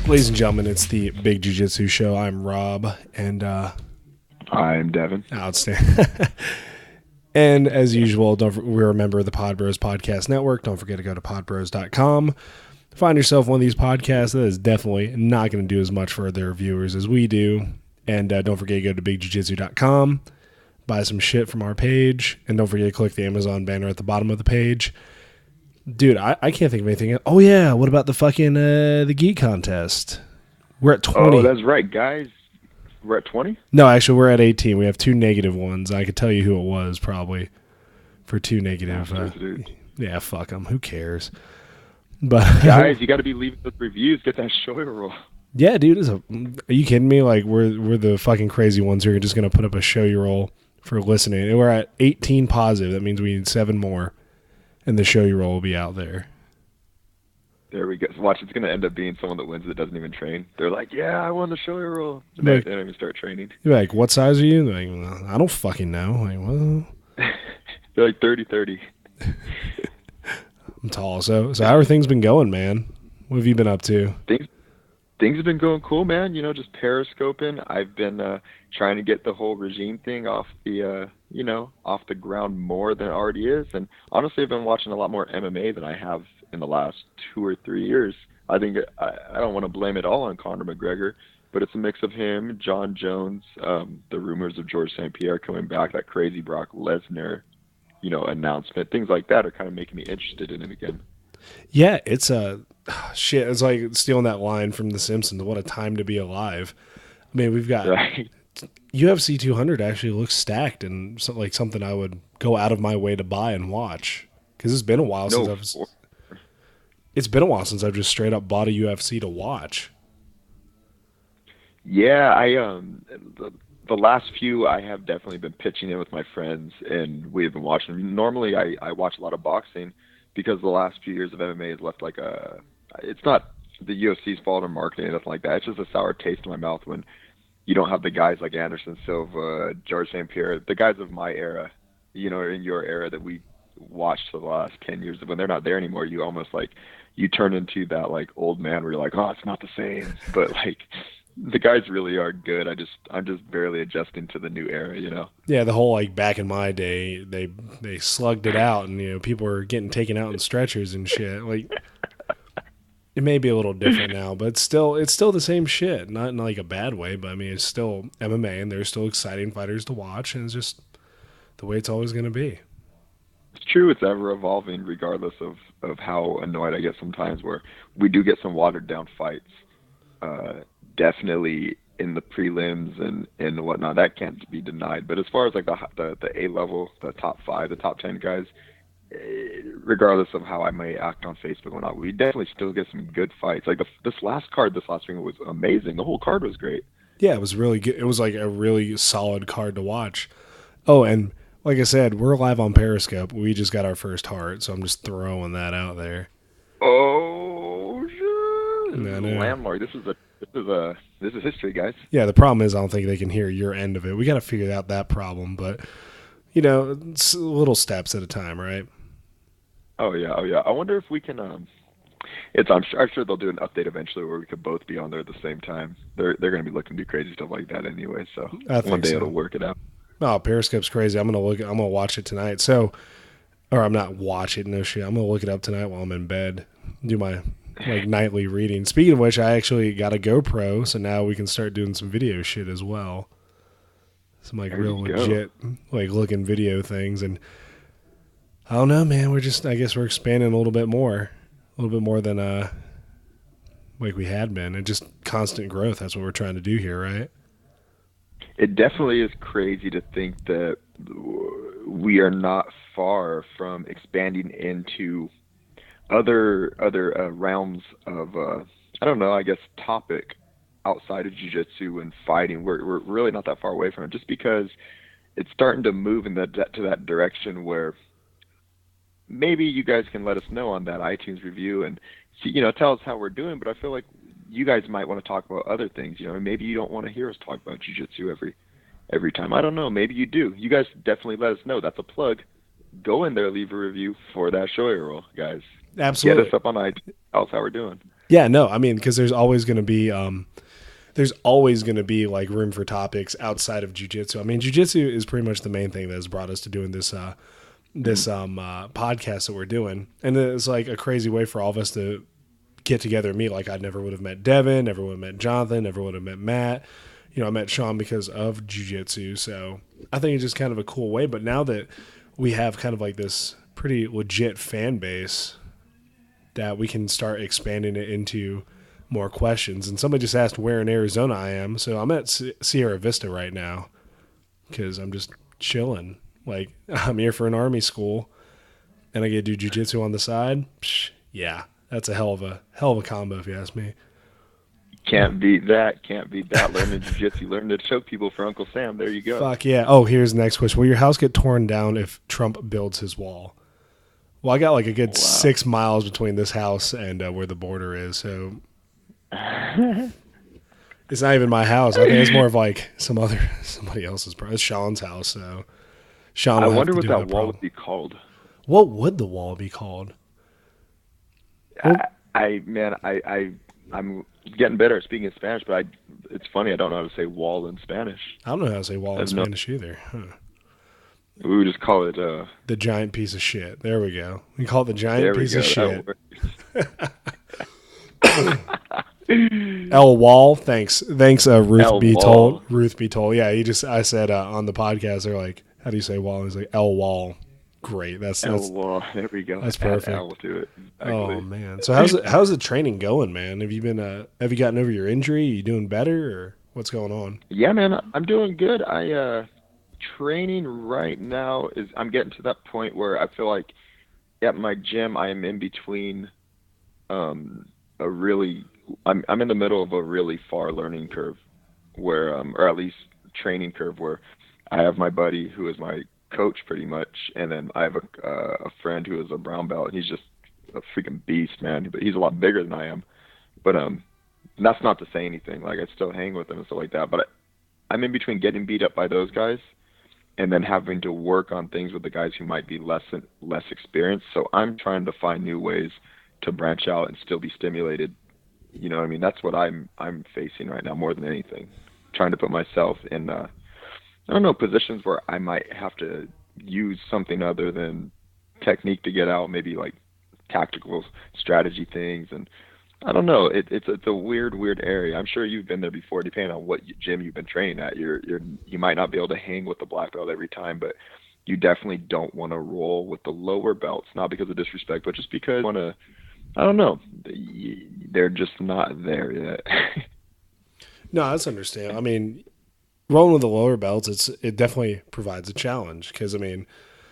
Ladies and gentlemen, it's the Big Jiu-Jitsu Show. I'm Rob, and I'm Devon. outstanding. And as usual, we remember the Pod Bros Podcast Network. Don't forget to go to podbros.com. Find yourself one of these podcasts that is definitely not going to do as much for their viewers as we do. And don't forget to go to bigjujitsu.com, buy some shit from our page, and don't forget to click the Amazon banner at the bottom of the page. Dude, I can't think of anything. Oh, yeah. What about the fucking the geek contest? We're at 20. Oh, that's right, guys. We're at 20? No, actually, we're at 18. We have 2 negative ones. I could tell you who it was, probably, for 2 negative. Yeah, fuck them. Who cares? But guys, you got to be leaving those reviews. Get that show roll. Yeah, dude. Are you kidding me? Like, we're the fucking crazy ones who are just going to put up a show you roll for listening. And we're at 18 positive. That means we need 7 more. And the show you roll will be out there. There we go. So watch, it's going to end up being someone that wins that doesn't even train. They're like, yeah, I won the show you roll. And they don't even start training. You're like, what size are you? They're like, I don't fucking know. Like, well. They're like 30-30. I'm tall. So how are things been going, man? What have you been up to? Things have been going cool, man. You know, just periscoping. I've been trying to get the whole regime thing off the, off the ground more than it already is. And honestly, I've been watching a lot more MMA than I have in the last 2 or 3 years. I think I don't want to blame it all on Conor McGregor, but it's a mix of him, John Jones, the rumors of George St. Pierre coming back, that crazy Brock Lesnar, announcement. Things like that are kind of making me interested in it again. Yeah, it's shit. It's like stealing that line from The Simpsons. What a time to be alive. I mean, we've got UFC 200 actually looks stacked and something I would go out of my way to buy and watch because it's been a while It's been a while since I've just straight up bought a UFC to watch. Yeah, the last few I have definitely been pitching in with my friends, and we've been watching. Normally, I watch a lot of boxing because the last few years of MMA has left it's not the UFC's fault or marketing or nothing like that. It's just a sour taste in my mouth when you don't have the guys like Anderson Silva, George St. Pierre, the guys of my era, in your era that we watched for the last 10 years. When they're not there anymore, you almost you turn into that old man where you're like, oh, it's not the same. But the guys really are good. I'm just barely adjusting to the new era, Yeah, the whole back in my day, they slugged it out, and people were getting taken out in stretchers and shit. It may be a little different now, but it's still the same shit. Not in a bad way, but I mean it's still MMA, and there's still exciting fighters to watch, and it's just the way it's always going to be. It's true. It's ever evolving, regardless of how annoyed I get sometimes. Where we do get some watered down fights. Definitely in the prelims and whatnot, that can't be denied. But as far as the A level, the top 5, the top 10 guys, regardless of how I may act on Facebook or not, we definitely still get some good fights. This last week was amazing. The whole card was great. Yeah, it was really good. It was a really solid card to watch. Oh, and like I said, we're live on Periscope. We just got our first heart, so I'm just throwing that out there. Oh, sure. Landmark. This is history, guys. Yeah, the problem is I don't think they can hear your end of it. We got to figure out that problem, but it's little steps at a time, right? Oh yeah. I wonder if we can. I'm sure they'll do an update eventually where we could both be on there at the same time. They're going to be looking to do crazy stuff like that anyway. So one day it'll work it out. Oh, Periscope's crazy. I'm gonna watch it tonight. So, or I'm not watch it. No shit. I'm gonna look it up tonight while I'm in bed. Do my nightly reading. Speaking of which, I actually got a GoPro, so now we can start doing some video shit as well. Some real legit looking video things, and I don't know, man. I guess we're expanding a little bit more than we had been, and just constant growth. That's what we're trying to do here, right? It definitely is crazy to think that we are not far from expanding into other realms of I guess topic outside of jiu-jitsu and fighting. We're really not that far away from it, just because it's starting to move to that direction where maybe you guys can let us know on that iTunes review and see, tell us how we're doing. But I feel like you guys might want to talk about other things. Maybe you don't want to hear us talk about jiu-jitsu every time. I don't know. Maybe you do. You guys definitely let us know. That's a plug. Go in there, leave a review for that show roll, guys. Absolutely. Get us up on iTunes. Tell us how we're doing. Yeah, no, I mean, because there's always going to be like room for topics outside of jujitsu. I mean, jujitsu is pretty much the main thing that has brought us to doing this podcast that we're doing, and it's like a crazy way for all of us to get together and meet. Like I never would have met Devon, never would have met Jonathan, never would have met Matt. I met Sean because of jujitsu. So I think it's just kind of a cool way. But now that we have kind of like this pretty legit fan base, that we can start expanding it into more questions. And somebody just asked where in Arizona I am. So I'm at Sierra Vista right now because I'm just chilling. Like I'm here for an army school and I get to do jujitsu on the side. Psh, yeah, that's a hell of a combo if you ask me. Can't beat that. Can't beat that. Learning jiu-jitsu, learning to choke people for Uncle Sam. There you go. Fuck yeah. Oh, here's the next question. Will your house get torn down if Trump builds his wall? Well, I got like a good 6 miles between this house and where the border is, so it's not even my house. I think it's more of like somebody else's. It's Sean's house, so Sean. I wonder what that wall would be called. What would the wall be called? I'm getting better at speaking Spanish, but it's funny I don't know how to say wall in Spanish. I don't know how to say wall in Spanish either. Huh. We would just call it the giant piece of shit. There we go. We call it the giant piece of shit. El Wall. Thanks, Ruth El B. Wall. Told. Ruth B. Told. Yeah, I said on the podcast, they're like, how do you say wall? And he's like, El Wall. Great. That's El Wall. There we go. That's perfect. Add L to it. Exactly. Oh man. So how's the training going, man? Have you gotten over your injury? Are you doing better, or what's going on? Yeah, man, I'm doing good. Training right now I'm getting to that point where I feel like at my gym I am in between I'm in the middle of a really far learning curve where or at least training curve where I have my buddy who is my coach pretty much, and then I have a friend who is a brown belt, and he's just a freaking beast, man. But he's a lot bigger than I am. But that's not to say anything. Like I still hang with him and stuff like that. But I'm in between getting beat up by those guys and then having to work on things with the guys who might be less experienced. So I'm trying to find new ways to branch out and still be stimulated. You know what I mean? That's what I'm facing right now more than anything. Trying to put myself in I don't know, positions where I might have to use something other than technique to get out, maybe like tactical strategy things. And I don't know, it's a weird area. I'm sure you've been there before, depending on what gym you've been training at. You might not be able to hang with the black belt every time, but you definitely don't want to roll with the lower belts, not because of disrespect, but just because I don't know, they're just not there yet. No, that's understandable. I mean, rolling with the lower belts, it definitely provides a challenge because, I mean,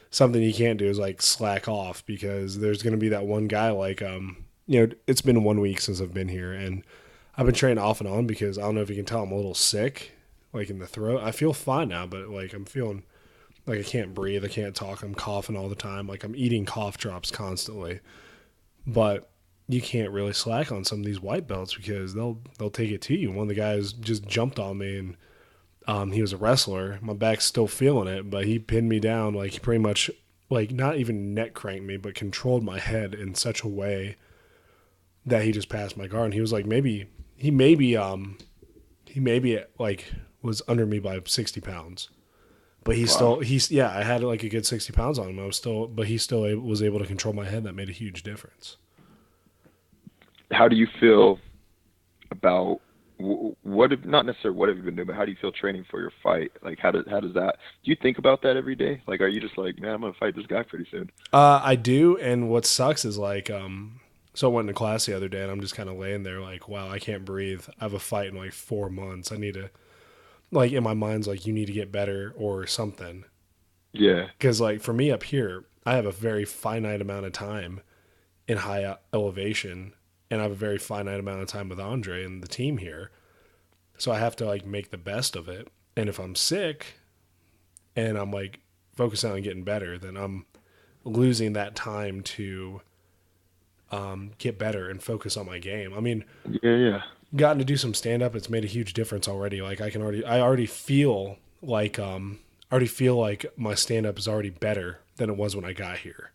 something you can't do is like slack off because there's going to be that one guy like, it's been 1 week since I've been here and I've been training off and on because I don't know if you can tell I'm a little sick, like in the throat. I feel fine now, but like I'm feeling like I can't breathe. I can't talk. I'm coughing all the time. Like I'm eating cough drops constantly, but you can't really slack on some of these white belts because they'll take it to you. One of the guys just jumped on me and he was a wrestler. My back's still feeling it, but he pinned me down. Like he pretty much, like not even neck cranked me, but controlled my head in such a way that he just passed my guard. And he was like, he maybe like was under me by 60 pounds, but I had like a good 60 pounds on him. But he still was able to control my head. That made a huge difference. How do you feel about not necessarily what have you been doing, but how do you feel training for your fight? Like how does that, do you think about that every day? Like, are you just like, man, I'm going to fight this guy pretty soon? I do. And what sucks is like, so I went to class the other day and I'm just kind of laying there like, wow, I can't breathe. I have a fight in like 4 months. I need to, like in my mind's like, you need to get better or something. Yeah. Cause like for me up here, I have a very finite amount of time in high elevation. And I have a very finite amount of time with Andre and the team here. So I have to like make the best of it. And if I'm sick and I'm like focusing on getting better, then I'm losing that time to get better and focus on my game. I mean, gotten to do some stand up. It's made a huge difference already. Like I already feel like my stand up is already better than it was when I got here.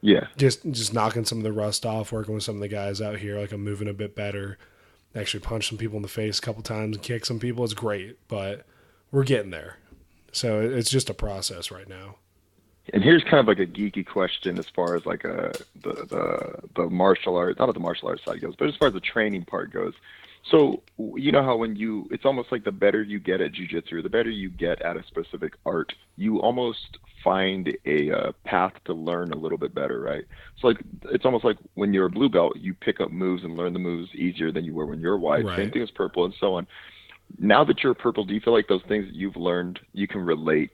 Yeah. Just knocking some of the rust off, working with some of the guys out here. Like I'm moving a bit better. Actually punch some people in the face a couple times and kick some people. It's great, but we're getting there. So it's just a process right now. And here's kind of like a geeky question as far as like the martial art, not that the martial arts side goes, but as far as the training part goes. So you know how when you, it's almost like the better you get at jujitsu, the better you get at a specific art, you almost find a path to learn a little bit better, right? So like it's almost like when you're a blue belt, you pick up moves and learn the moves easier than you were when you're white. Same Right. thing as purple and so on. Now that you're purple, do you feel like those things that you've learned you can relate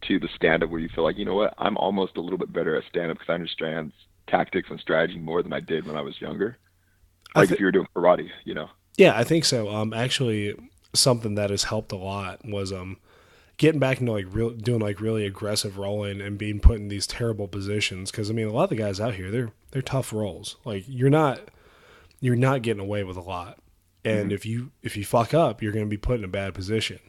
to the stand up where you feel like, you know what, I'm almost a little bit better at stand up because I understand tactics and strategy more than I did when I was younger? I Like if think you were doing karate, you know? Yeah, I think so. Actually, something that has helped a lot was getting back into like real doing like really aggressive rolling and being put in these terrible positions. Because I mean, a lot of the guys out here they're tough rolls. Like you're not getting away with a lot. And Hmm. if you fuck up, you're going to be put in a bad position.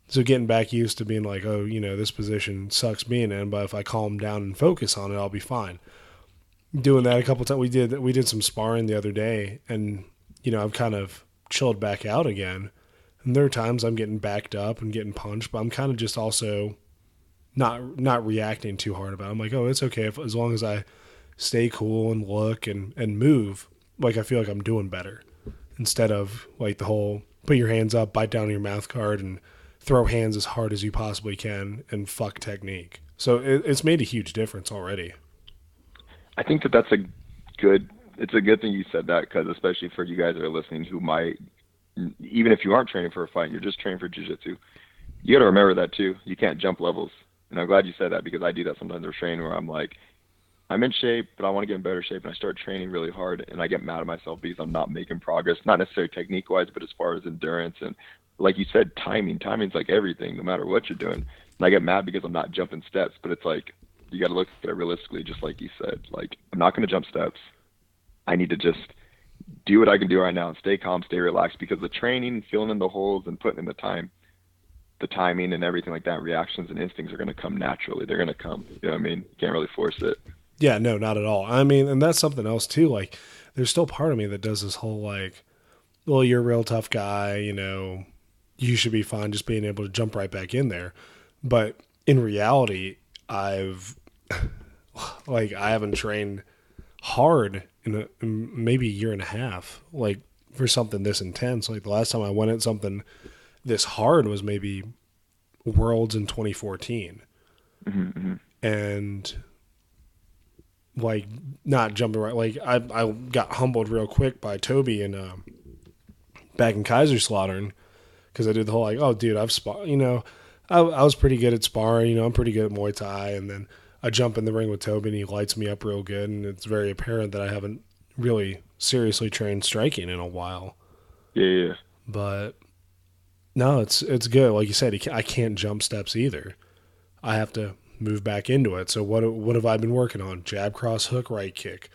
So getting back used to being like, oh, this position sucks being in, but if I calm down and focus on it, I'll be fine. Doing that a couple times, we did some sparring the other day, and I've kind of chilled back out again. And there are times I'm getting backed up and getting punched, but I'm kind of just also not reacting too hard about it. I'm like, oh, it's okay as long as I stay cool and look and move. Like I feel like I'm doing better instead of like the whole put your hands up, bite down on your mouth card, and throw hands as hard as you possibly can and fuck technique. So it's made a huge difference already. I think that that's a good, it's a good thing you said that because especially for you guys that are listening who might, even if you aren't training for a fight, you're just training for jiu-jitsu. You got to remember that too. You can't jump levels. And I'm glad you said that because I do that sometimes in training where I'm like, I'm in shape, but I want to get in better shape, and I start training really hard, and I get mad at myself because I'm not making progress, not necessarily technique wise, but as far as endurance and, like you said, timing. Timing's like everything, no matter what you're doing. And I get mad because I'm not jumping steps, but it's like you got to look at it realistically, just like you said. Like I'm not going to jump steps. I need to just do what I can do right now and stay calm, stay relaxed, because the training, filling in the holes, and putting in the time, the timing, and everything like that, reactions and instincts are going to come naturally. They're going to come. You know what I mean? You can't really force it. Yeah, no, not at all. I mean, and that's something else too. Like, there's still part of me that does this whole like, well, you're a real tough guy, you should be fine just being able to jump right back in there. But in reality, I've like I haven't trained hard in maybe a year and a half, like for something this intense. Like the last time I went at something this hard was maybe Worlds in 2014, Mm-hmm. and like not jumping right. Like I got humbled real quick by Toby and back in Kaiserslautern because I did the whole like, oh dude, I've spar, I was pretty good at sparring. I'm pretty good at Muay Thai, and then I jump in the ring with Toby and he lights me up real good, and it's very apparent that I haven't really seriously trained striking in a while. Yeah, yeah. But no, it's good. Like you said, I can't jump steps either. I have to move back into it. So what have I been working on? Jab, cross, hook, right kick,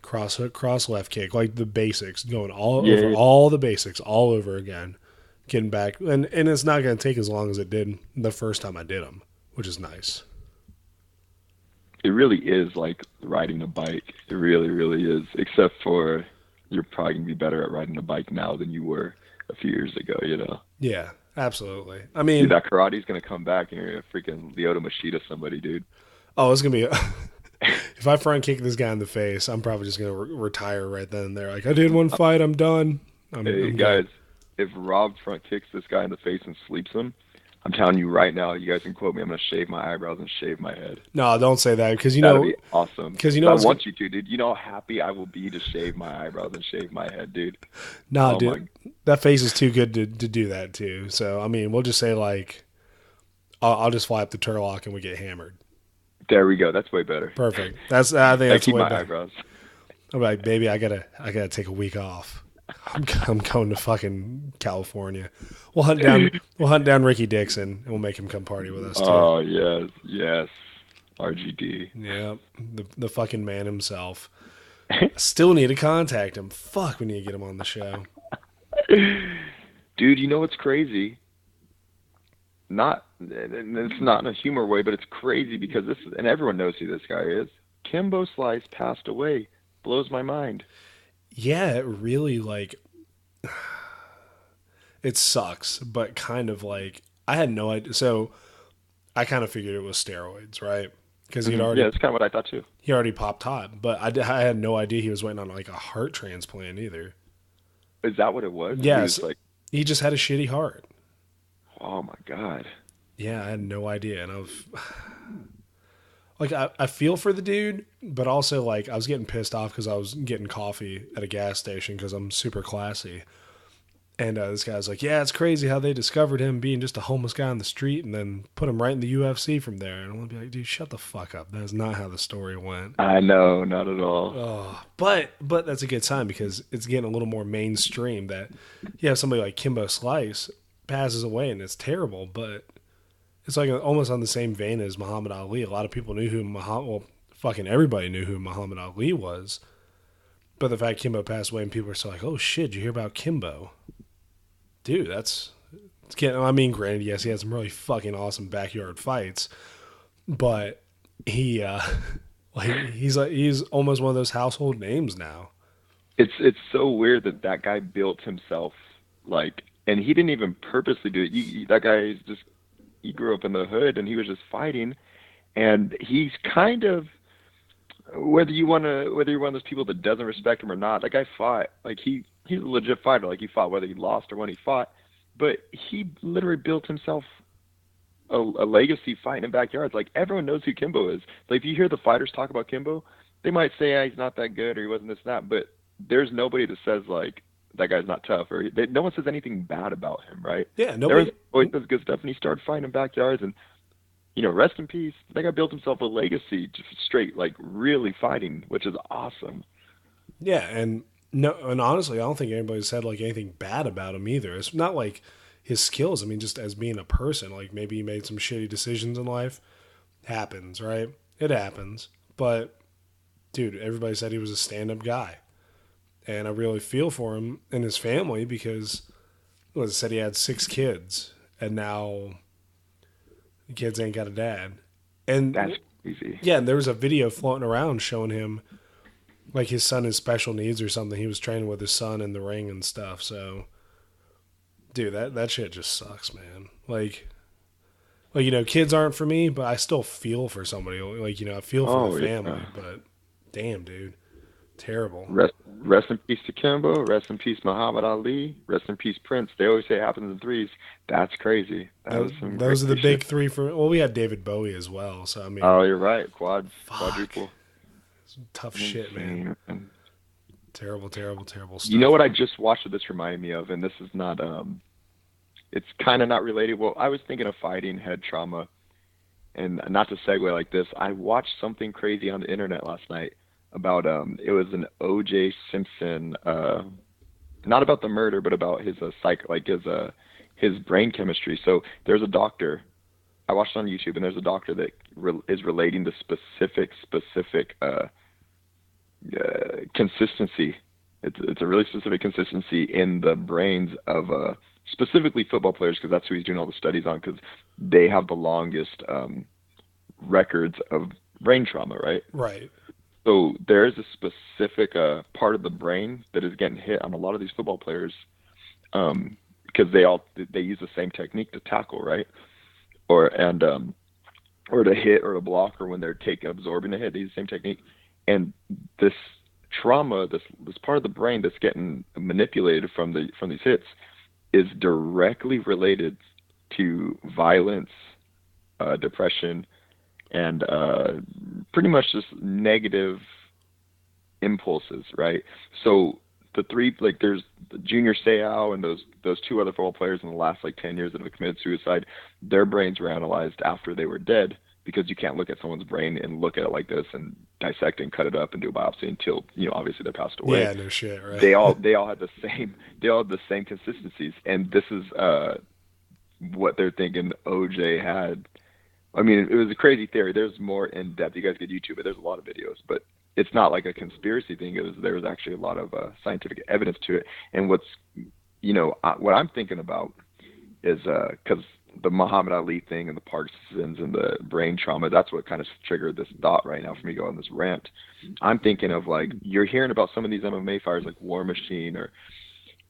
cross hook, cross, left kick, like the basics, going all Yeah, over yeah. all the basics all over again, getting back, and it's not going to take as long as it did the first time I did them, which is nice. It really is like riding a bike. It really, really is. Except for you're probably gonna be better at riding a bike now than you were a few years ago. You know, Yeah, absolutely. I dude, mean, that karate's gonna come back, and you're gonna freaking Lyoto Machida somebody, dude. oh, it's gonna be. If I front kick this guy in the face, I'm probably just gonna retire right then and there. Like I did one fight, I'm done. Hey I'm good. guys, if Rob front kicks this guy in the face and sleeps him, I'm telling you right now, you guys can quote me. I'm gonna shave my eyebrows and shave my head. No, don't say that because That'll be awesome. because But I what's gonna. want you to, dude. You know how happy I will be to shave my eyebrows and shave my head, dude. Nah, Oh my. dude, that face is too good to do that too. So I mean, we'll just say like I'll just fly up the Turlock and we get hammered. There we go. That's way better. Perfect. I think I that's keep way my better. eyebrows. I'm like, baby, I gotta take a week off. I'm going to fucking California. We'll hunt down Ricky Dixon and we'll make him come party with us too. Oh yes, yes. RGD. Yeah, the fucking man himself. Still need to contact him. Fuck, we need to get him on the show. Dude, you know what's crazy? Not, and it's not in a humor way, but it's crazy because this is, and everyone knows who this guy is. Kimbo Slice passed away. Blows my mind. Yeah, it really like it sucks, but kind of like I had no idea. So I kind of figured it was steroids, right? Because Yeah, that's kind of what I thought too. he already popped hot, but I had no idea he was waiting on like a heart transplant either. Is that what it was? He was Yes, like, he just had a shitty heart. oh my God. Yeah, I had no idea, and I was like, I feel for the dude, but also like I was getting pissed off because I was getting coffee at a gas station because I'm super classy. And this guy's like, yeah, it's crazy how they discovered him being just a homeless guy on the street and then put him right in the UFC from there. And I'm gonna be like, dude, shut the fuck up. That is not how the story went. I know, not at all. Oh, but that's a good sign because it's getting a little more mainstream. That you have somebody like Kimbo Slice passes away and it's terrible, but it's like almost on the same vein as Muhammad Ali. A lot of people knew who fucking everybody knew who Muhammad Ali was. But the fact Kimbo passed away and people are still like, oh shit, did you hear about Kimbo? Dude, it's getting. I mean, granted, yes, he had some really fucking awesome backyard fights, but he, he's almost one of those household names now. It's so weird that that guy built himself like, and he didn't even purposely do it. That guy is just he grew up in the hood and he was just fighting, and he's kind of whether you're one of those people that doesn't respect him or not. That guy fought like he's a legit fighter. Like he fought whether he lost or when he fought, but he literally built himself a legacy fighting in backyards. Like everyone knows who Kimbo is. Like if you hear the fighters talk about Kimbo, they might say, he's not that good or he wasn't this and that, but there's nobody that says like that guy's not tough or no one says anything bad about him, right? Yeah, Everyone nobody. always does good stuff, and he started fighting in backyards, and rest in peace. That guy built himself a legacy, just straight like really fighting, which is awesome. Yeah, and no, and honestly, I don't think anybody said like anything bad about him either. It's not like his skills. I mean, just as being a person, like maybe he made some shitty decisions in life. Happens, right? It happens. But dude, everybody said he was a stand-up guy, and I really feel for him and his family because, well, it said he had 6 kids, and now the kids ain't got a dad. That's And crazy. yeah, and there was a video floating around showing him like his son has special needs or something. He was training with his son in the ring and stuff. So, dude, that shit just sucks, man. Like kids aren't for me, but I still feel for somebody. Like I feel for the Oh family, yeah. but damn, dude, terrible. Rest in peace to Kimbo. Rest in peace Muhammad Ali. Rest in peace Prince. They always say it happens in threes. That's crazy. That is some Those are the crazy shit. big three for. Well, we had David Bowie as well. So I mean, Oh, you're right. fuck, Quadruple. tough shit, man. Insane. And Terrible, terrible, terrible you know stuff. what I just watched that this reminded me of, and this is not it's kind of not related. Well, I was thinking of fighting head trauma, and not to segue like this, I watched something crazy on the internet last night about it was an O.J. Simpson not about the murder, but about his his brain chemistry. So there's a doctor I watched on YouTube, and there's a doctor that is relating the specific consistency. It's a really specific consistency in the brains of specifically football players, because that's who he's doing all the studies on, because they have the longest records of brain trauma, right? Right. So there is a specific part of the brain that is getting hit on a lot of these football players, because they use the same technique to tackle, right? Or to hit or to block, or when they're absorbing a hit, they use the same technique. And this trauma, this part of the brain that's getting manipulated from these hits, is directly related to violence, depression, and pretty much just negative impulses, right? So the three, like there's Junior Seau and those two other football players in the last like 10 years that have committed suicide, their brains were analyzed after they were dead, because you can't look at someone's brain and look at it like this and dissect and cut it up and do a biopsy until obviously they passed away. Yeah, no shit, right? They all had the same consistencies, and this is what they're thinking OJ had. I mean, it was a crazy theory. There's more in depth. You guys could YouTube it. There's a lot of videos, but it's not like a conspiracy thing. There was actually a lot of scientific evidence to it. And what I'm thinking about is because the Muhammad Ali thing and the Parkinson's and the brain trauma, that's what kind of triggered this thought right now for me to go on this rant. I'm thinking of like you're hearing about some of these MMA fighters like War Machine or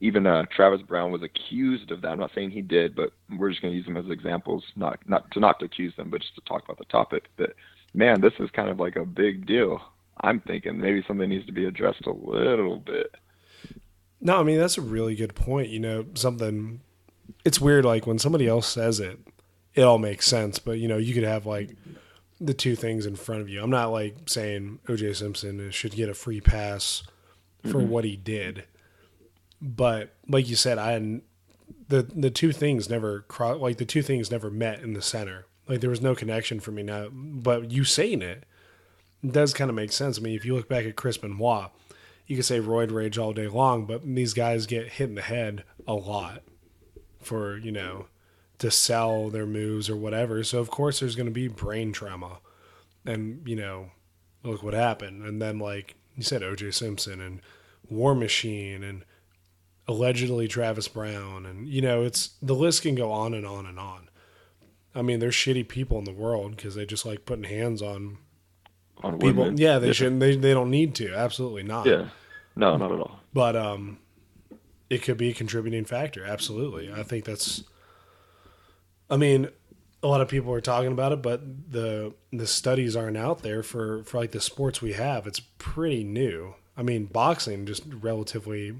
even Travis Brown was accused of that. I'm not saying he did, but we're just going to use them as examples, not to accuse them, but just to talk about the topic. That man, this is kind of like a big deal. I'm thinking maybe something needs to be addressed a little bit. No, I mean that's a really good point. Something. It's weird, like when somebody else says it, it all makes sense. But you could have like the two things in front of you. I'm not like saying O.J. Simpson should get a free pass for what he did, but like you said, the two things never like the two things never met in the center. Like there was no connection for me now. But you saying it does kind of make sense. I mean, if you look back at Chris Benoit, you could say roid rage all day long, but these guys get hit in the head a lot for to sell their moves or whatever. So of course there's going to be brain trauma, and look what happened. And then like you said, O.J. Simpson and War Machine and allegedly Travis Brown, and it's the list can go on and on and on. I mean, there's shitty people in the world because they just like putting hands on people. Women. Yeah, they shouldn't. They don't need to. Absolutely not. Yeah. No, not at all. But it could be a contributing factor. Absolutely, I think that's. I mean, a lot of people are talking about it, but the studies aren't out there for like the sports we have. It's pretty new. I mean, boxing just relatively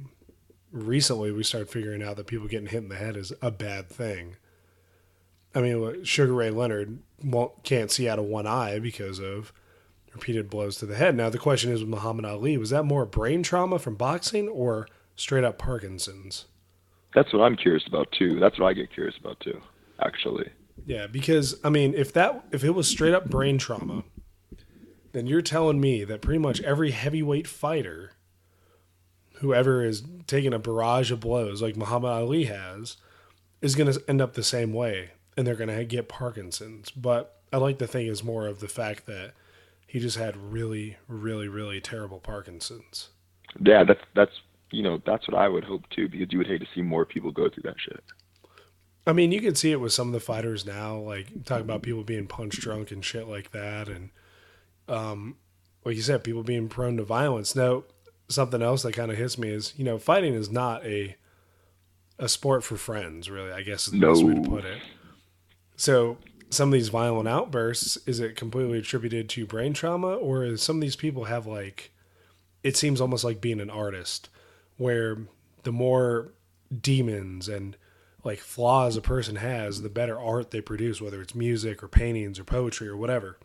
recently we started figuring out that people getting hit in the head is a bad thing. I mean, Sugar Ray Leonard can't see out of one eye because of repeated blows to the head. Now, the question is with Muhammad Ali, was that more brain trauma from boxing or straight up Parkinson's? That's what I'm curious about too. That's what I get curious about too, actually. Yeah, because I mean, if it was straight up brain trauma, then you're telling me that pretty much every heavyweight fighter, whoever is taking a barrage of blows like Muhammad Ali has, is going to end up the same way, and they're going to get Parkinson's. But I like to think it's more of the fact that he just had really, really, really terrible Parkinson's. Yeah, that's that's what I would hope too, because you would hate to see more people go through that shit. I mean, you can see it with some of the fighters now, like talk about people being punch drunk and shit like that, and like you said, people being prone to violence. Now, something else that kind of hits me is, fighting is not a sport for friends, really, I guess is the best way to put it. So some of these violent outbursts, is it completely attributed to brain trauma, or is some of these people have like, it seems almost like being an artist, where the more demons and like flaws a person has, the better art they produce, whether it's music or paintings or poetry or whatever.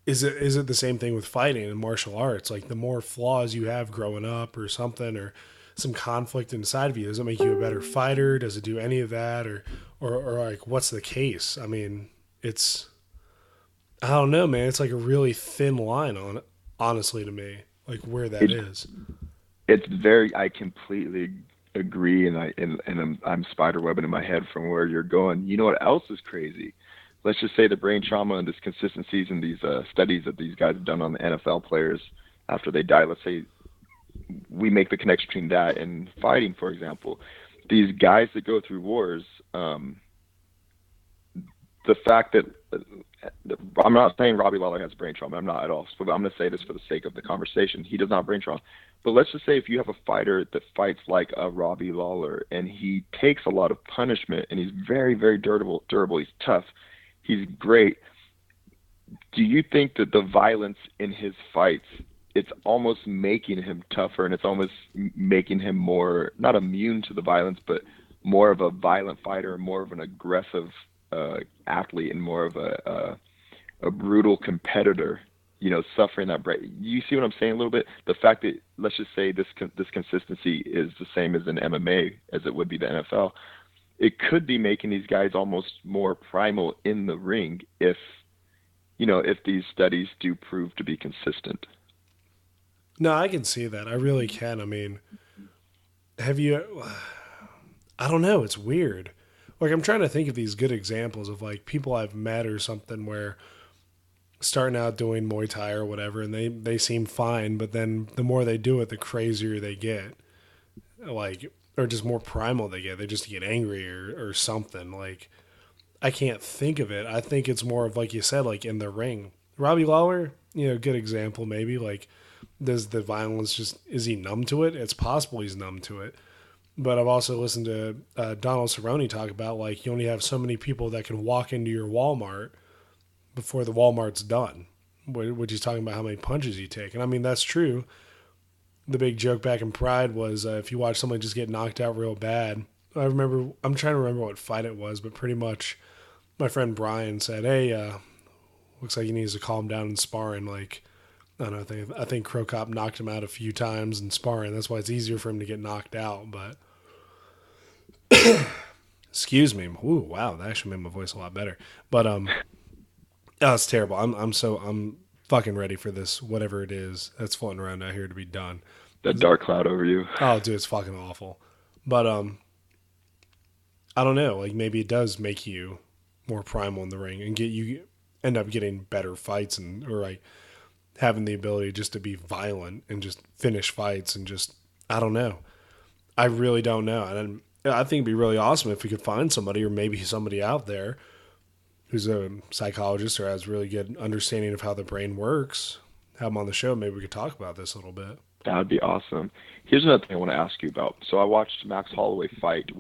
Is it the same thing with fighting and martial arts? Like the more flaws you have growing up or something, or some conflict inside of you, does it make you a better fighter? Does it do any of that? Or like, what's the case? I mean, I don't know, man. It's like a really thin line on it, honestly, to me, like where that is. It's I completely agree, and I'm spider webbing in my head from where you're going. You know what else is crazy? Let's just say the brain trauma and this consistencies in these studies that these guys have done on the NFL players after they die. Let's say we make the connection between that and fighting, for example. These guys that go through wars, the fact that I'm not saying Robbie Lawler has brain trauma. I'm not at all. But I'm going to say this for the sake of the conversation. He does not have brain trauma. But let's just say if you have a fighter that fights like a Robbie Lawler and he takes a lot of punishment and he's very, very durable. He's tough. He's great. Do you think that the violence in his fights, it's almost making him tougher, and it's almost making him more, not immune to the violence, but more of a violent fighter, more of an aggressive athlete, and more of a brutal competitor, suffering that brain? You see what I'm saying a little bit? The fact that, let's just say this consistency is the same as in MMA as it would be the NFL, it could be making these guys almost more primal in the ring if these studies do prove to be consistent. No, I can see that. I really can. I mean, have you, I don't know. It's weird. Like, I'm trying to think of these good examples of like people I've met or something where starting out doing Muay Thai or whatever, and they seem fine, but then the more they do it, the crazier they get. Like, or just more primal they get. They just get angry or something. Like, I can't think of it. I think it's more of, like you said, like in the ring. Robbie Lawler, good example maybe. Like, does the violence is he numb to it? It's possible he's numb to it. But I've also listened to Donald Cerrone talk about, like, you only have so many people that can walk into your Walmart before the Walmart's done. Which he's talking about how many punches you take. And I mean, that's true. The big joke back in Pride was if you watch somebody just get knocked out real bad. I'm trying to remember what fight it was, but pretty much my friend Brian said, hey, looks like he needs to calm down in sparring. Like, I don't know, I think Crow Cop knocked him out a few times in sparring. That's why it's easier for him to get knocked out. But, excuse me. Ooh, wow, that actually made my voice a lot better. But, oh, it's terrible. I'm fucking ready for this, whatever it is that's floating around out here to be done. That dark cloud over you. Oh, dude, it's fucking awful. But, I don't know. Like, maybe it does make you more primal in the ring and you end up getting better fights or like having the ability just to be violent and just finish fights and just, I don't know. I really don't know. And I think it'd be really awesome if we could find somebody or maybe somebody out there who's a psychologist or has really good understanding of how the brain works. Have them on the show. Maybe we could talk about this a little bit. That would be awesome. Here's another thing I want to ask you about. So I watched Max Holloway fight.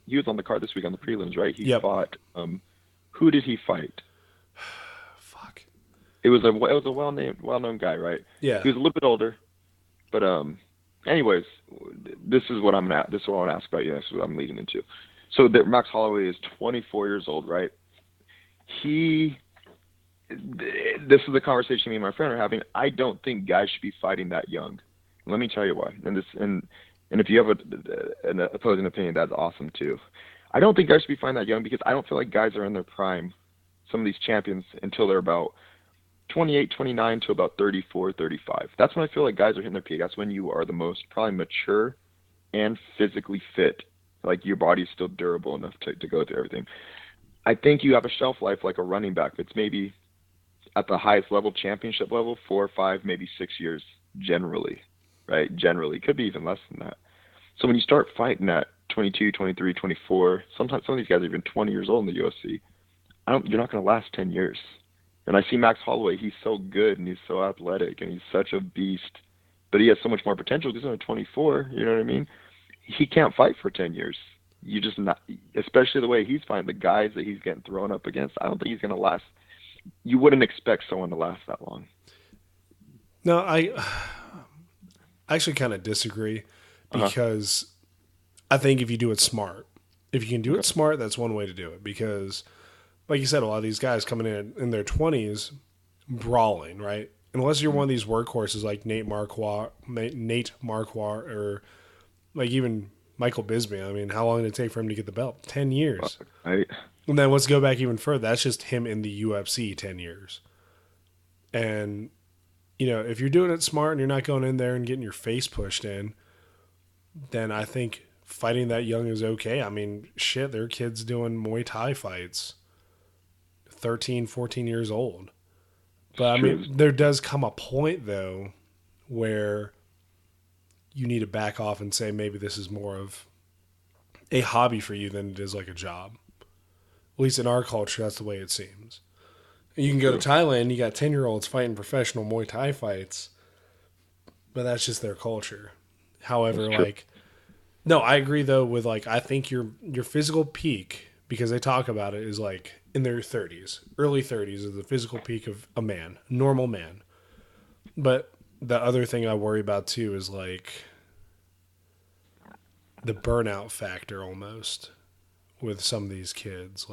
He was on the card this week on the prelims, right? He fought, who did he fight? Fuck. It was a well-known guy, right? Yeah. He was a little bit older, but anyways, this is what I want to ask about you. This is what I'm leading into. So Max Holloway is 24 years old, right? This is the conversation me and my friend are having. I don't think guys should be fighting that young. Let me tell you why. And if you have an opposing opinion, that's awesome too. I don't think guys should be fighting that young because I don't feel like guys are in their prime, some of these champions, until they're about 28, 29 to about 34, 35. That's when I feel like guys are hitting their peak. That's when you are the most probably mature and physically fit. Like your body's still durable enough to go through everything. I think you have a shelf life like a running back. It's maybe at the highest level, championship level, 4 or 5, maybe 6 years generally, right? Generally. Could be even less than that. So when you start fighting at 22, 23, 24, sometimes some of these guys are even 20 years old in the UFC, you're not going to last 10 years. And I see Max Holloway, he's so good and he's so athletic and he's such a beast, but he has so much more potential because he's only 24, you know what I mean? He can't fight for 10 years. You just not, especially the way he's fighting, the guys that he's getting thrown up against, I don't think he's going to last. You wouldn't expect someone to last that long. No, I actually kind of disagree because I think if you do it smart, if you can do it smart, that's one way to do it. Because, like you said, a lot of these guys coming in their 20s brawling, right? Unless you're one of these workhorses like Nate Marquardt, or like even Michael Bisping. I mean, how long did it take for him to get the belt? 10 years. Right. And then let's go back even further. That's just him in the UFC 10 years. And, if you're doing it smart and you're not going in there and getting your face pushed in, then I think fighting that young is okay. I mean, shit, there are kids doing Muay Thai fights 13, 14 years old. But, I mean, there does come a point, though, where you need to back off and say maybe this is more of a hobby for you than it is like a job. At least in our culture, that's the way it seems. You can go to Thailand, you got 10-year-olds fighting professional Muay Thai fights, but that's just their culture. However, no, I agree though with I think your physical peak, because they talk about it, is like in their 30s, early 30s is the physical peak of a man, normal man. But the other thing I worry about too is the burnout factor almost with some of these kids.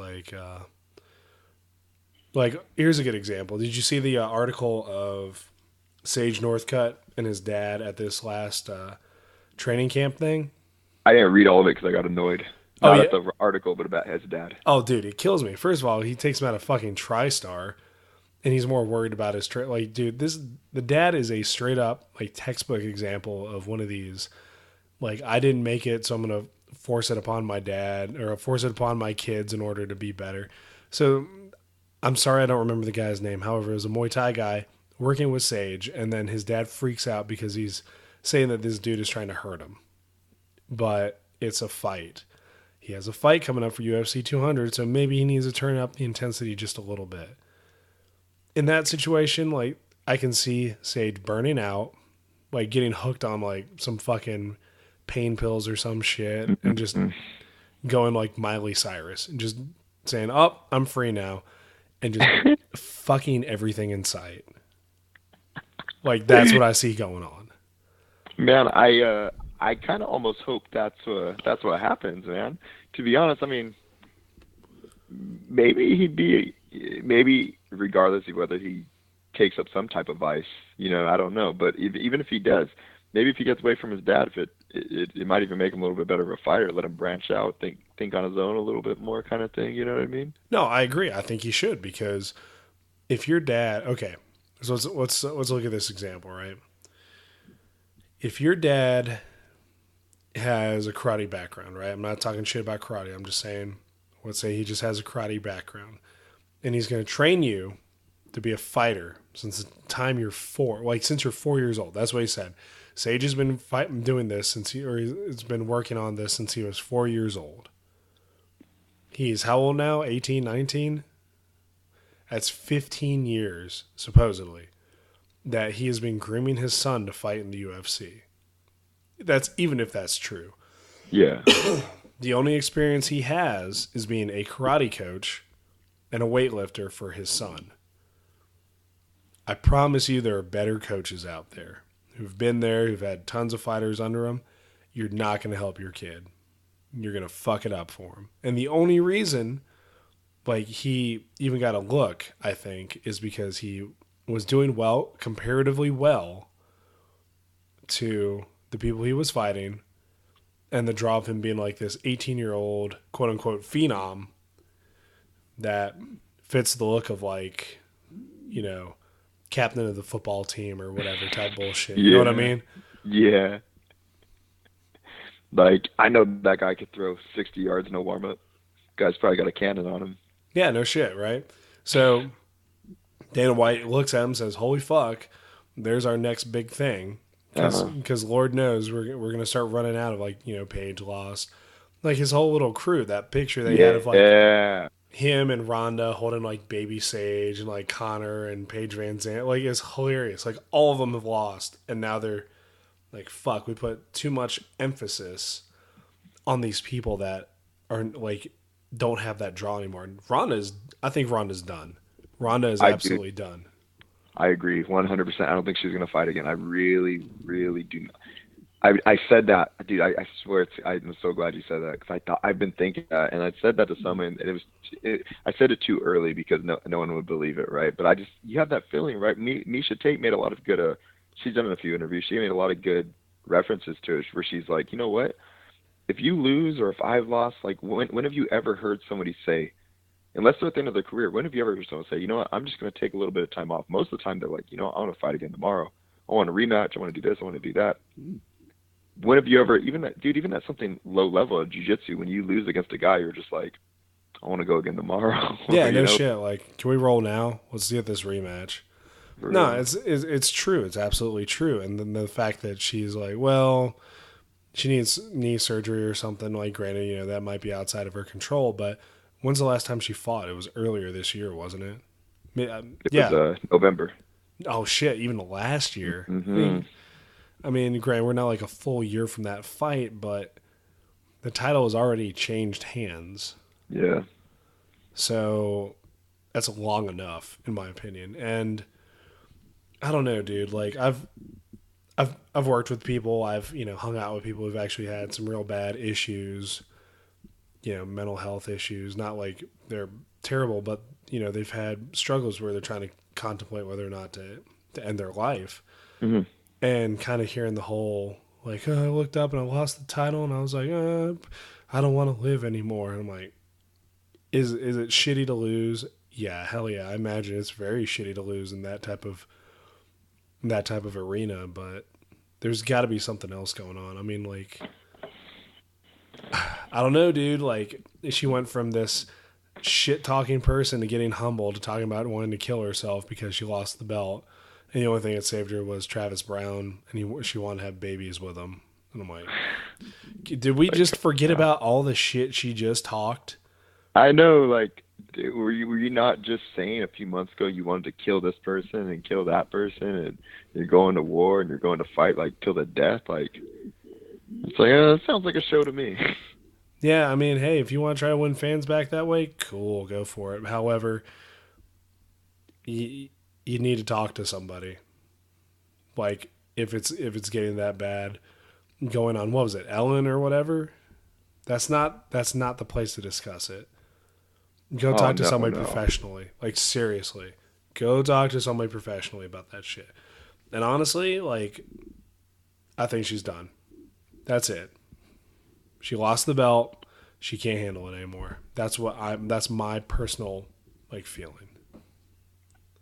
Here's a good example. Did you see the article of Sage Northcutt and his dad at this last training camp thing? I didn't read all of it because I got annoyed. Not at the article, but about his dad. Oh, dude, it kills me. First of all, he takes him out of fucking TriStar, and he's more worried about his the dad is a straight up textbook example of one of these. I didn't make it, so I'm gonna force it upon my dad or force it upon my kids in order to be better. So I'm sorry I don't remember the guy's name. However, it was a Muay Thai guy working with Sage, and then his dad freaks out because he's saying that this dude is trying to hurt him. But it's a fight. He has a fight coming up for UFC 200, so maybe he needs to turn up the intensity just a little bit. In that situation, like, I can see Sage burning out, like getting hooked on like some fucking pain pills or some shit, and just going like Miley Cyrus and just saying, "Oh, I'm free now," and just fucking everything in sight. Like, that's what I see going on. Man, I kind of almost hope that's what happens, man. To be honest, I mean, maybe he'd be maybe regardless of whether he takes up some type of vice, I don't know. But even if he does, maybe if he gets away from his dad, if it might even make him a little bit better of a fighter, let him branch out, think on his own a little bit more, kind of thing. You know what I mean? No, I agree. I think he should, because if your dad, okay, so let's look at this example, right? If your dad has a karate background, right? I'm not talking shit about karate. I'm just saying, let's say he just has a karate background, and he's going to train you to be a fighter since the time you're 4, like since you're 4 years old. That's what he said. Sage has been doing this he's been working on this since he was 4 years old. He's how old now? 18, 19? That's 15 years, supposedly, that he has been grooming his son to fight in the UFC. That's even if that's true. Yeah. The only experience he has is being a karate coach and a weightlifter for his son. I promise you there are better coaches out there who've been there, who've had tons of fighters under them. You're not going to help your kid. You're going to fuck it up for him. And the only reason, like, he even got a look, I think, is because he was doing well, comparatively well, to the people he was fighting, and the draw of him being like this 18-year-old, quote-unquote, phenom that fits the look of, like, captain of the football team or whatever type bullshit. You know what I mean? Yeah. Like, I know that guy could throw 60 yards no warm-up. Guy's probably got a cannon on him. Yeah, no shit, right? So Dana White looks at him and says, holy fuck, there's our next big thing. Because Lord knows we're going to start running out of, like, Paige lost. Like, his whole little crew, that picture they had of, like, him and Rhonda holding, like, baby Sage and, like, Connor and Paige Van Zandt. Like, it's hilarious. Like, all of them have lost. And now they're like, fuck, we put too much emphasis on these people that are, like, don't have that draw anymore. I think Rhonda's done. Rhonda is absolutely done. I agree 100%. I don't think she's going to fight again. I really, really do not. I said that, dude. I swear, I'm so glad you said that, because I've been thinking that, and I said that to someone, and I said it too early because no one would believe it, right? But you have that feeling, right? Misha Tate made a lot of good. She's done a few interviews. She made a lot of good references to it, where she's like, you know what? If you lose, or if I've lost, like, when have you ever heard somebody say, unless they're at the end of their career, when have you ever heard someone say, you know what, I'm just going to take a little bit of time off? Most of the time, they're like, I want to fight again tomorrow. I want a rematch. I want to do this. I want to do that. When have you ever, even at something low level of jiu-jitsu, when you lose against a guy, you're just like, I want to go again tomorrow. Yeah, no shit. Like, can we roll now? Let's get this rematch. No, it's true. It's absolutely true. And then the fact that she's like, well, she needs knee surgery or something. Like, granted, that might be outside of her control, but when's the last time she fought? It was earlier this year, wasn't it? It was November. Oh, shit. Even last year. Mm-hmm. I mean, granted, we're not like a full year from that fight, but the title has already changed hands. Yeah. So that's long enough, in my opinion. And I don't know, dude. Like, I've worked with people. I've hung out with people who've actually had some real bad issues. Mental health issues. Not like they're terrible, but they've had struggles where they're trying to contemplate whether or not to end their life. Mm-hmm. And kind of hearing the whole, like, I looked up and I lost the title, and I was like, I don't want to live anymore. And I'm like, is it shitty to lose? Yeah, hell yeah. I imagine it's very shitty to lose in that type of arena, but there's got to be something else going on. I mean, like, I don't know, dude. Like, she went from this shit-talking person to getting humble to talking about wanting to kill herself because she lost the belt. And the only thing that saved her was Travis Brown, and she wanted to have babies with him. And I'm like, did we Like, just forget about all the shit she just talked? I know, like, dude, were you not just saying a few months ago you wanted to kill this person and kill that person, and you're going to war and you're going to fight like till the death? Like, it's like, that sounds like a show to me. Yeah, I mean, hey, if you want to try to win fans back that way, cool, go for it. However, you, you need to talk to somebody. Like, if it's getting that bad, going on what was it, Ellen or whatever? That's not the place to discuss it. Go Oh talk to no, somebody no. professionally. Like seriously, go talk to somebody professionally about that shit. And honestly, like I think she's done. That's it. She lost the belt. She can't handle it anymore. That's my personal like feeling.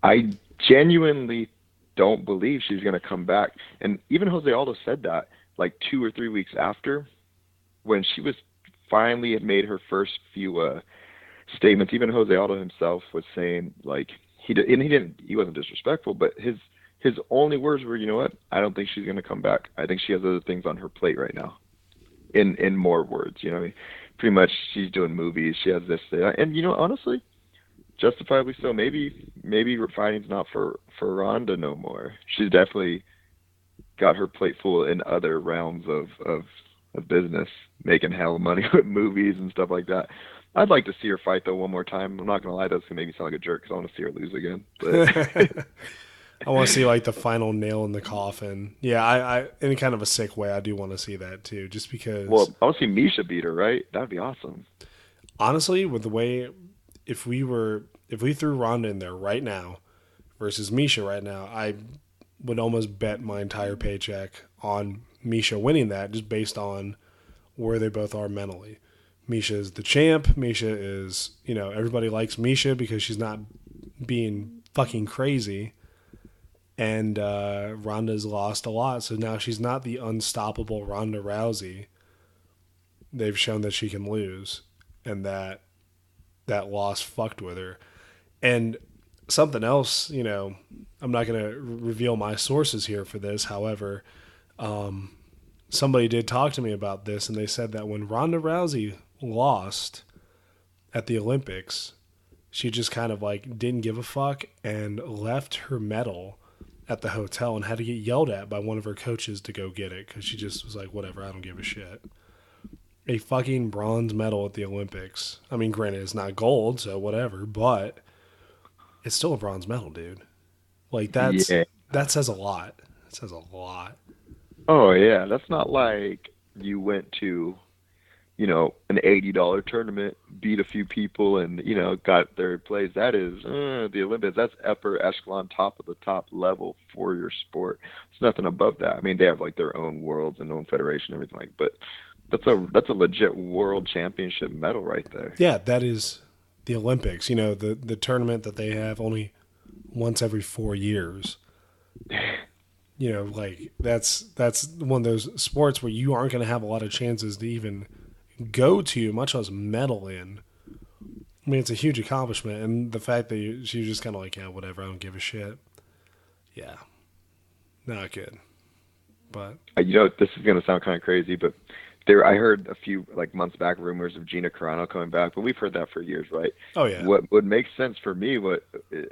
I genuinely don't believe she's going to come back. And even Jose Aldo said that like 2 or 3 weeks after, when she was finally had made her first few statements. Even Jose Aldo himself was saying like he wasn't disrespectful, but his only words were, you know what? I don't think she's going to come back. I think she has other things on her plate right now. In more words, you know, what I mean? Pretty much she's doing movies. She has this, that. And honestly, justifiably so. Maybe fighting's not for Ronda no more. She's definitely got her plate full in other realms of business, making hell of money with movies and stuff like that. I'd like to see her fight though one more time. I'm not gonna lie, that's gonna make me sound like a jerk because I want to see her lose again. But I want to see like the final nail in the coffin. Yeah, I in kind of a sick way, I do want to see that too. Just because, well, I want to see Misha beat her, right? That'd be awesome. honestly, with the way if we threw Ronda in there right now versus Misha right now, I would almost bet my entire paycheck on Misha winning that, just based on where they both are mentally. Misha is the champ. Misha is, everybody likes Misha because she's not being fucking crazy. And Ronda's lost a lot, so now she's not the unstoppable Ronda Rousey. They've shown that she can lose, and that loss fucked with her. And something else, I'm not going to reveal my sources here for this. However, somebody did talk to me about this, and they said that when Ronda Rousey lost at the Olympics, she just kind of like didn't give a fuck and left her medal at the hotel and had to get yelled at by one of her coaches to go get it because she just was like, whatever, I don't give a shit. A fucking bronze medal at the Olympics. I mean, granted, it's not gold, so whatever, but it's still a bronze medal, dude. Like Yeah. that says a lot. It says a lot. Oh yeah, that's not like you went to an $80 tournament, beat a few people, and got third place. That is the Olympics. That's upper echelon, top of the top level for your sport. It's nothing above that. I mean, they have like their own worlds and own federation, and everything but that's a legit world championship medal right there. Yeah, that is the Olympics. The tournament that they have only once every 4 years. Like that's one of those sports where you aren't going to have a lot of chances to even go to, much less medal in. I mean, it's a huge accomplishment, and the fact that she was just kind of like, yeah, whatever, I don't give a shit. Yeah, not good. But This is gonna sound kind of crazy, but I heard a few like months back rumors of Gina Carano coming back, but we've heard that for years, right? oh yeah, What would make sense for me,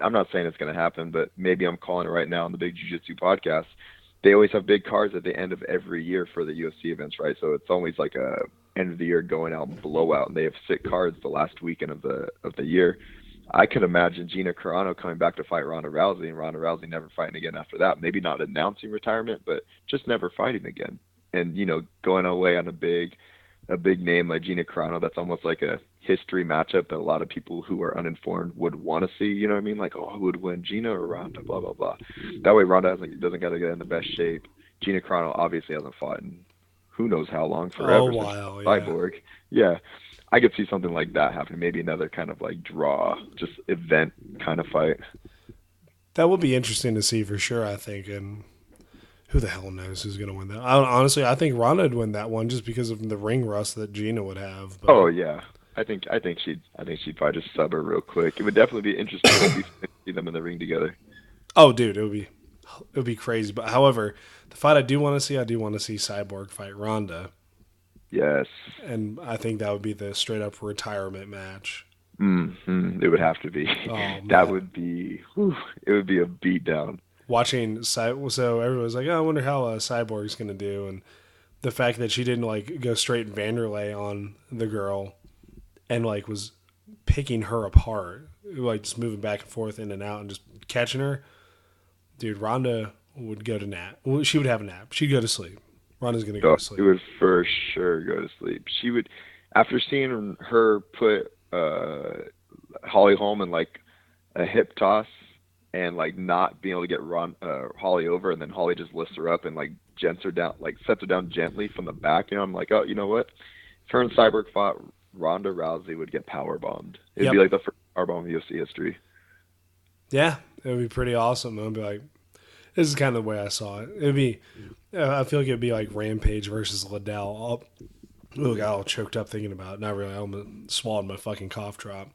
I'm not saying it's going to happen, but maybe I'm calling it right now on the Big Jiu-Jitsu podcast. They always have big cards at the end of every year for the UFC events, right? So it's always like a end of the year going out blowout, and they have sick cards the last weekend of the year. I could imagine Gina Carano coming back to fight Ronda Rousey, and Ronda Rousey never fighting again after that. Maybe not announcing retirement, but just never fighting again. And going away on a big name like Gina Carano, that's almost like a history matchup that a lot of people who are uninformed would want to see. You know what I mean? Like, oh, who would win, Gina or Ronda? Blah blah blah. That way, Ronda doesn't got to get in the best shape. Gina Carano obviously hasn't fought in who knows how long, oh forever since wow, yeah. Cyborg. Yeah, I could see something like that happening. Maybe another kind of like draw, just event kind of fight. That would be interesting to see for sure. I think, and who the hell knows who's going to win that? Honestly, I think Ronda would win that one just because of the ring rust that Gina would have. Oh But yeah. I think she'd probably just sub her real quick. It would definitely be interesting to see them in the ring together. oh, dude, it would be it would be crazy. But however, the fight I do want to see Cyborg fight Ronda, Yes. and I think that would be the straight up retirement match. It would have to be. Oh That man, would be. Whew, it would be a beatdown. watching so everyone's like, oh, I wonder how Cyborg's gonna do, and the fact that she didn't like go straight Vanderlei on the girl and like was picking her apart, like just moving back and forth in and out and just catching her. Dude, Ronda would go to nap. Well, she would have a nap. She'd go to sleep. Ronda's gonna go Oh, to it sleep. would for sure go to sleep. She would, after seeing her put Holly Holm in like a hip toss and like not being able to get Holly over, and then Holly just lifts her up and like gents her down, like sets her down gently from the back. You know, I'm like, oh, you know what? If her and Cyborg fought, Ronda Rousey would get power bombed. It'd be Yep. like the first power bomb in UFC history. Yeah, it would be pretty awesome. I'd be like, this is kind of the way I saw it. It'd be, I feel like it'd be like Rampage versus Liddell. Oh, got all choked up thinking about it. Not really. I almost swallowed my fucking cough drop.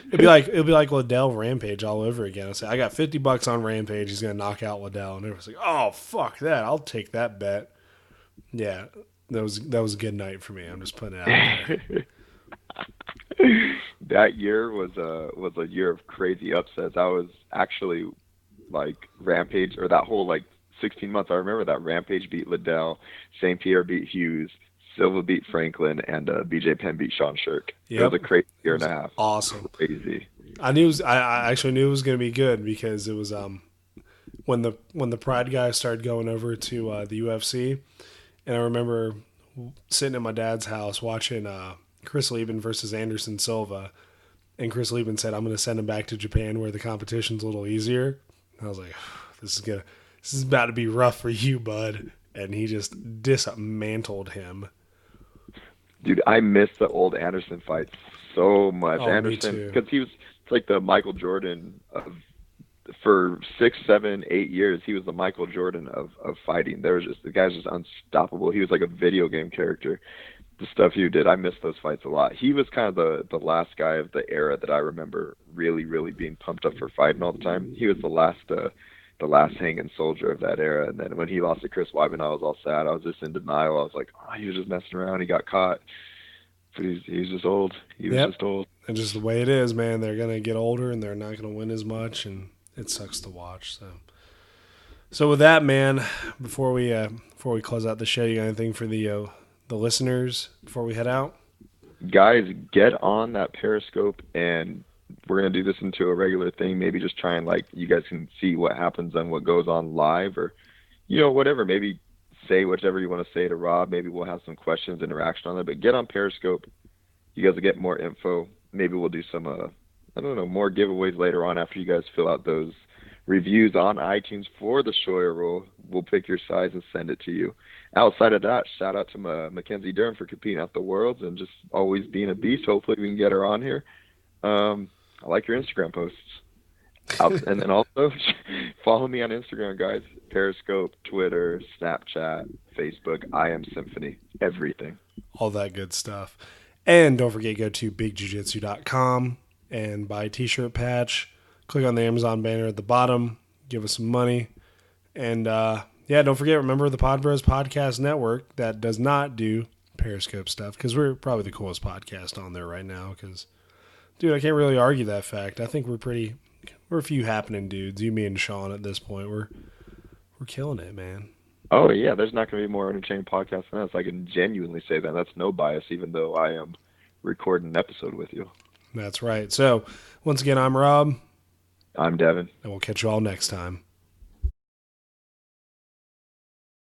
It'd be like Liddell Rampage all over again. I say I got $50 on Rampage. He's gonna knock out Liddell, and everyone's like, "Oh fuck that! I'll take that bet." Yeah, that was a good night for me. I'm just putting it out there. That year was a year of crazy upsets. I was actually like Rampage, or that whole like 16 months. I remember that Rampage beat Liddell, St. Pierre beat Hughes, Silva beat Franklin, and BJ Penn beat Sean Shirk. It Yep, was a crazy year and a half. awesome. Crazy. I actually knew it was gonna be good because it was when the Pride guys started going over to the UFC, and I remember sitting at my dad's house watching Chris Lieben versus Anderson Silva, and Chris Lieben said, "I'm going to send him back to Japan where the competition's a little easier." And I was like, this is about to be rough for you, bud." And he just dismantled him. Dude, I miss the old Anderson fights so much. Oh, me Anderson, too. because he was it's like the Michael Jordan of for 6, 7, 8 years. He was the Michael Jordan of fighting. There was just the guy's just unstoppable. He was like a video game character. The stuff you did, I miss those fights a lot. He was kind of the last guy of the era that I remember really, really being pumped up for fighting all the time. He was the last hanging soldier of that era. And then when he lost to Chris Weidman, I was all sad. I was just in denial. I was like, oh, he was just messing around. He got caught. But he's just old. He was Yep. just old. And just the way it is, man. They're going to get older and they're not going to win as much, and it sucks to watch. So with that, man, before we close out the show, you got anything for the listeners before we head out? Guys, get on that Periscope, and we're going to do this into a regular thing. Maybe just try and, like, you guys can see what happens and what goes on live, or, you know, whatever. Maybe say whatever you want to say to Rob. Maybe we'll have some questions, interaction on it. But get on Periscope. You guys will get more info. Maybe we'll do some, I don't know, more giveaways later on after you guys fill out those reviews on iTunes for the Shoya roll. We'll pick your size and send it to you. Outside of that, shout out to Mackenzie Durham for competing at the Worlds and just always being a beast. Hopefully we can get her on here. I like your Instagram posts. And then also follow me on Instagram, guys. Periscope, Twitter, Snapchat, Facebook, I Am Symphony, everything. All that good stuff. And don't forget, go to bigjujitsu.com and buy a t-shirt patch. Click on the Amazon banner at the bottom. Give us some money. And don't forget, remember the Pod Bros Podcast Network that does not do Periscope stuff, because we're probably the coolest podcast on there right now. Because, dude, I can't really argue that fact. I think we're a few happening dudes. You, me, and Sean at this point. We're killing it, man. Oh, yeah, there's not going to be more entertaining podcasts than us. I can genuinely say that. That's no bias, even though I am recording an episode with you. That's right. So, once again, I'm Rob. I'm Devon. And we'll catch you all next time.